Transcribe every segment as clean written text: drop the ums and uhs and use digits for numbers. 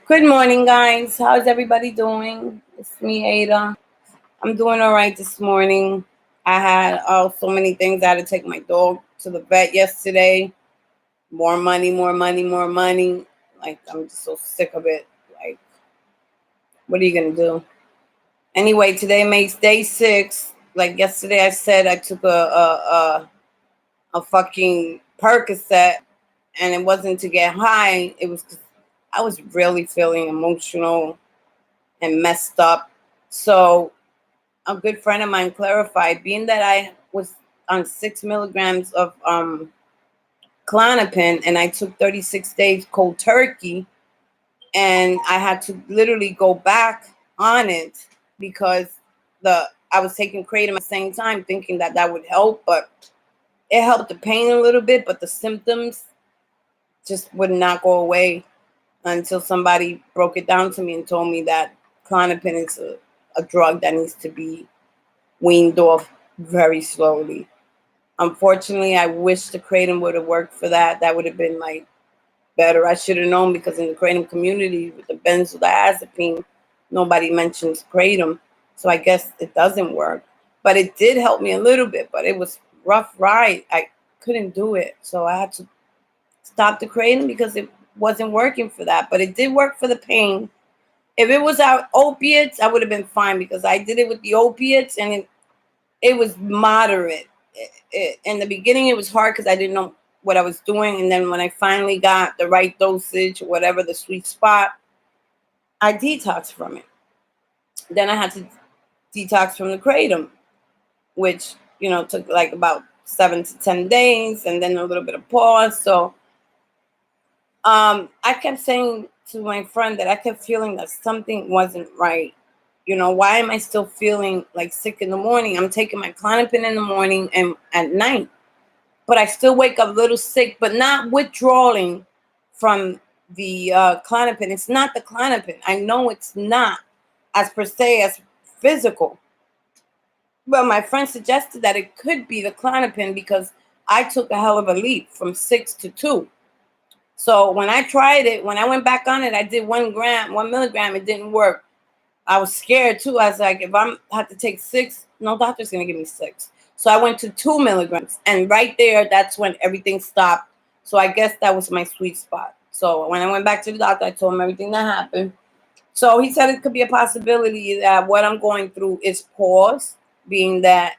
Good morning, guys. How's everybody doing? It's me, Ada. I'm doing all right this morning. I had so many things. I had to take my dog to the vet yesterday. More money, more money, more money. Like, I'm just so sick of it. Like, what are you going to do? Anyway, today makes day 6. Like yesterday, I said I took a fucking Percocet, and it wasn't to get high. It was 'cause I was really feeling emotional and messed up. So a good friend of mine clarified, being that I was on 6 milligrams of Klonopin and I took 36 days cold turkey, and I had to literally go back on it because I was taking kratom at the same time, thinking that that would help, but it helped the pain a little bit, but the symptoms just would not go away until somebody broke it down to me and told me that Klonopin is a drug that needs to be weaned off very slowly. Unfortunately, I wish the kratom would have worked for that. That would have been like better. I should have known, because in the kratom community with the benzodiazepine, nobody mentions kratom. So I guess it doesn't work. But it did help me a little bit, but it was rough ride. I couldn't do it. So I had to stop the kratom because it wasn't working for that. But it did work for the pain. If it was out opiates, I would have been fine, because I did it with the opiates, and it was moderate. In the beginning, it was hard because I didn't know what I was doing. And then when I finally got the right dosage, whatever the sweet spot, I detoxed from it. Then I had to detox from the kratom, which, took like about 7 to 10 days, and then a little bit of pause. So I kept saying to my friend that I kept feeling that something wasn't right. Why am I still feeling like sick in the morning? I'm taking my Klonopin in the morning and at night, but I still wake up a little sick, but not withdrawing from the Klonopin. It's not the Klonopin. I know it's not as per se as physical. But my friend suggested that it could be the Klonopin because I took a hell of a leap from 6 to 2. So when I tried it, when I went back on it, I did 1 milligram. It didn't work. I was scared too. I was like, if I have to take 6, no doctor's gonna give me 6. So I went to 2 milligrams, and right there, that's when everything stopped. So I guess that was my sweet spot. So when I went back to the doctor, I told him everything that happened. So he said it could be a possibility that what I'm going through is pause, being that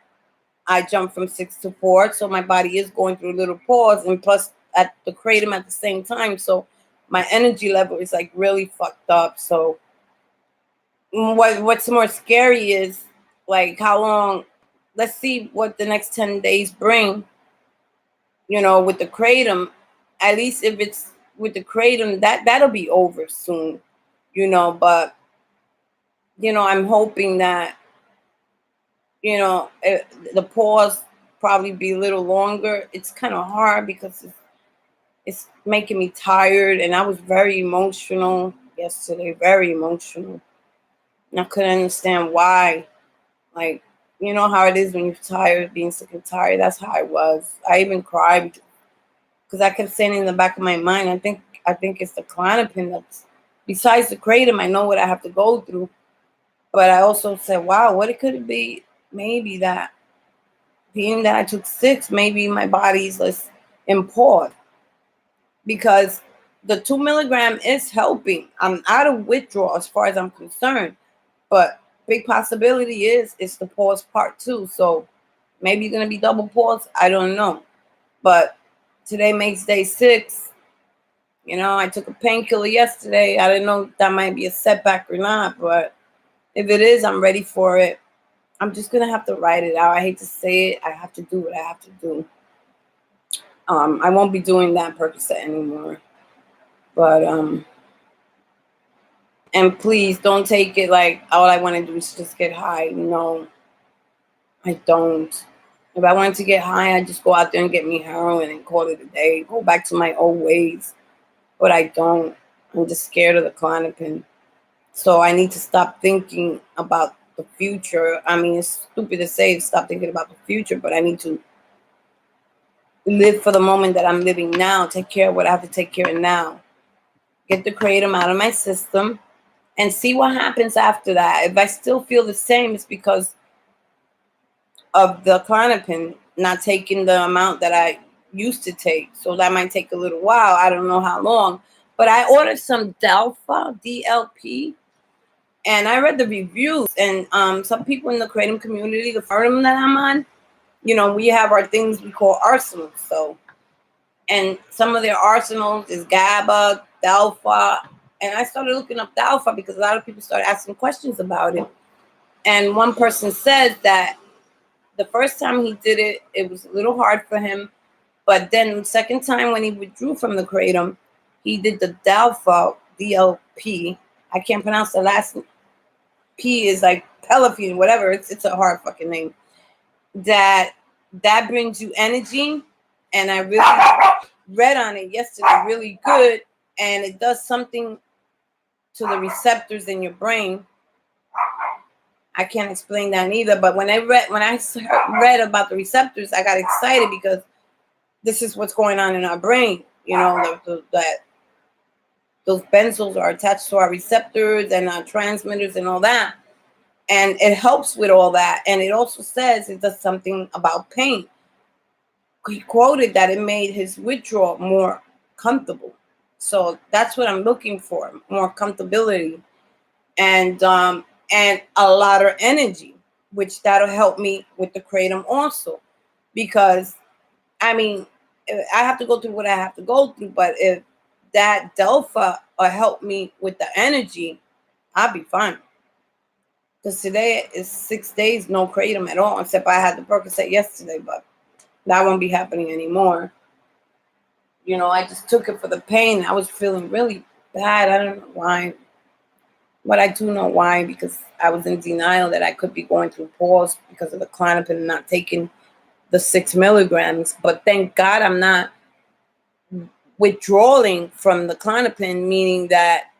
I jumped from 6 to 4. So my body is going through a little pause, and plus at the kratom at the same time. So my energy level is like really fucked up. So what's more scary is like how long. Let's see what the next 10 days bring. With the kratom, at least if it's with the kratom, that'll be over soon. But I'm hoping that the pause probably be a little longer. It's kind of hard because it's making me tired, and I was very emotional yesterday, very emotional. And I couldn't understand why. Like, you know how it is when you're tired, being sick and tired. That's how I was. I even cried because I kept saying in the back of my mind, I think it's the Klonopin that's, besides the kratom, I know what I have to go through. But I also said, wow, what it could be? Maybe that being that I took 6, maybe my body's less impaired, because the 2 milligram is helping. I'm out of withdrawal as far as I'm concerned, but big possibility is it's the pause part 2. So maybe you're gonna be double pause. I don't know, but today makes day 6. I took a painkiller yesterday. I didn't know if that might be a setback or not, but if it is, I'm ready for it. I'm just gonna have to write it out. I hate to say it. I have to do what I have to do. I won't be doing that Percocet anymore. But and please don't take it like all I want to do is just get high. No, I don't. If I wanted to get high, I just go out there and get me heroin and call it a day. Go back to my old ways. But I don't. I'm just scared of the Klonopin. So I need to stop thinking about the future. I mean, it's stupid to say stop thinking about the future, but I need to live for the moment that I'm living now. Take care of what I have to take care of now. get the kratom out of my system, and see what happens after that. If I still feel the same, it's because of the Klonopin not taking the amount that I used to take. So that might take a little while. I don't know how long. But I ordered some Delpha, DLP, and I read the reviews. And some people in the kratom community, the forum that I'm on, you know, we have our things we call arsenals. So, and some of their arsenals is GABA, Delpha. And I started looking up Delpha because a lot of people started asking questions about it. And one person said that the first time he did it, it was a little hard for him. But then the second time when he withdrew from the kratom, he did the Delpha, DLP. I can't pronounce the last P is like Pelafine, whatever. It's a hard fucking name. That brings you energy. And I really read on it yesterday, really good. And it does something to the receptors in your brain. I can't explain that either. But when I read about the receptors, I got excited because this is what's going on in our brain. You know, that those benzos are attached to our receptors and our transmitters and all that. And it helps with all that. And it also says it does something about pain. He quoted that it made his withdrawal more comfortable. So that's what I'm looking for, more comfortability. And a lot of energy, which that'll help me with the kratom also. Because, I mean, I have to go through what I have to go through, but if that Delpha will help me with the energy, I'll be fine. Because today is 6 days, no kratom at all, except I had the Percocet yesterday, but that won't be happening anymore. You know, I just took it for the pain. I was feeling really bad. I don't know why. But I do know why, because I was in denial that I could be going through pause because of the Klonopin and not taking the 6 milligrams. But thank God I'm not withdrawing from the Klonopin, meaning that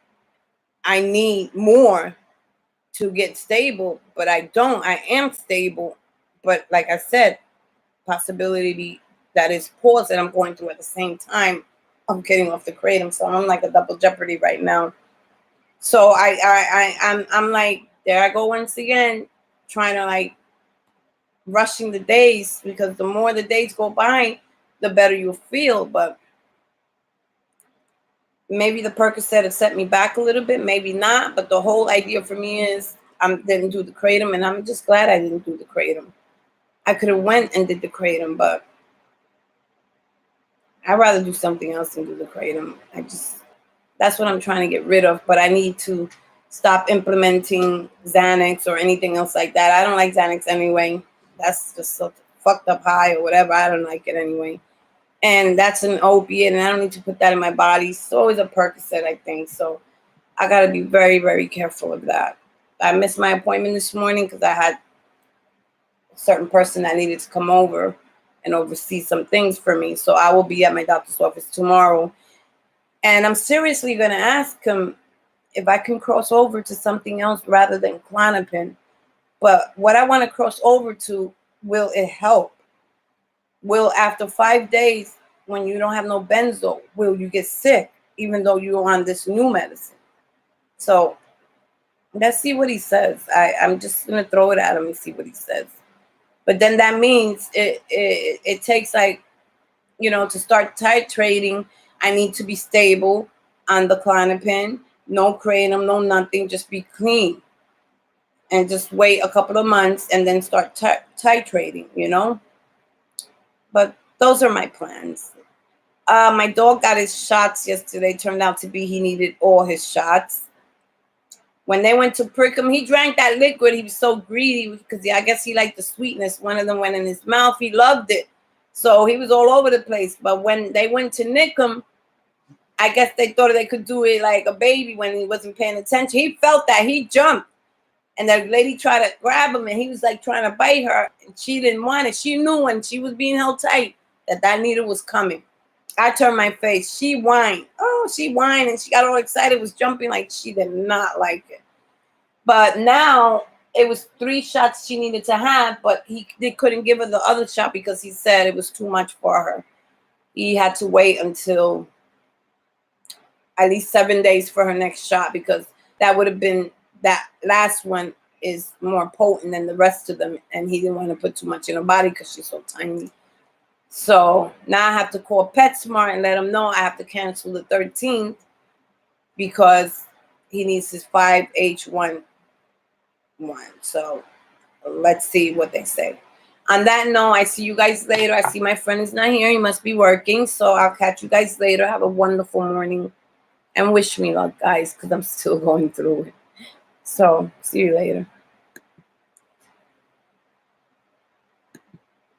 I need more to get stable. But I don't. I am stable. But like I said, possibility that is pause that I'm going through at the same time of getting off the kratom. So I'm like a double jeopardy right now. So I'm like, there I go once again, trying to like rushing the days, because the more the days go by, the better you'll feel. But maybe the Percocet has set me back a little bit, maybe not. But the whole idea for me is I didn't do the kratom, and I'm just glad I didn't do the kratom. I could have went and did the kratom, but I'd rather do something else than do the kratom. That's what I'm trying to get rid of. But I need to stop implementing Xanax or anything else like that. I don't like Xanax anyway. That's just a fucked up high or whatever. I don't like it anyway. And that's an opiate, and I don't need to put that in my body. It's always a Percocet, I think. So I got to be very, very careful of that. I missed my appointment this morning because I had a certain person that needed to come over and oversee some things for me. So I will be at my doctor's office tomorrow. And I'm seriously going to ask him if I can cross over to something else rather than Klonopin. But what I want to cross over to, will it help? Will, after 5 days, when you don't have no benzo, will you get sick, even though you're on this new medicine? So let's see what he says. I'm just going to throw it at him and see what he says. But then that means it takes, like, you know, to start titrating, I need to be stable on the Klonopin, no kratom, no nothing, just be clean. And just wait a couple of months and then start titrating, you know? But those are my plans. My dog got his shots yesterday. Turned out to be he needed all his shots. When they went to prick him, he drank that liquid. He was so greedy because I guess he liked the sweetness. One of them went in his mouth. He loved it. So he was all over the place. But when they went to nick him, I guess they thought they could do it like a baby when he wasn't paying attention. He felt that. He jumped. And the lady tried to grab him, and he was like trying to bite her. And she didn't want it. She knew when she was being held tight that needle was coming. I turned my face. She whined. Oh, she whined, and she got all excited, was jumping like she did not like it. But now it was 3 shots she needed to have, but they couldn't give her the other shot because he said it was too much for her. He had to wait until at least 7 days for her next shot, because that would have been, that last one is more potent than the rest of them, and he didn't want to put too much in her body because she's so tiny. So now I have to call PetSmart and let them know I have to cancel the 13th because he needs his 5H1. So let's see what they say. On that note, I see you guys later. I see my friend is not here. He must be working. So I'll catch you guys later. Have a wonderful morning. And wish me luck, guys, because I'm still going through it. So see you later.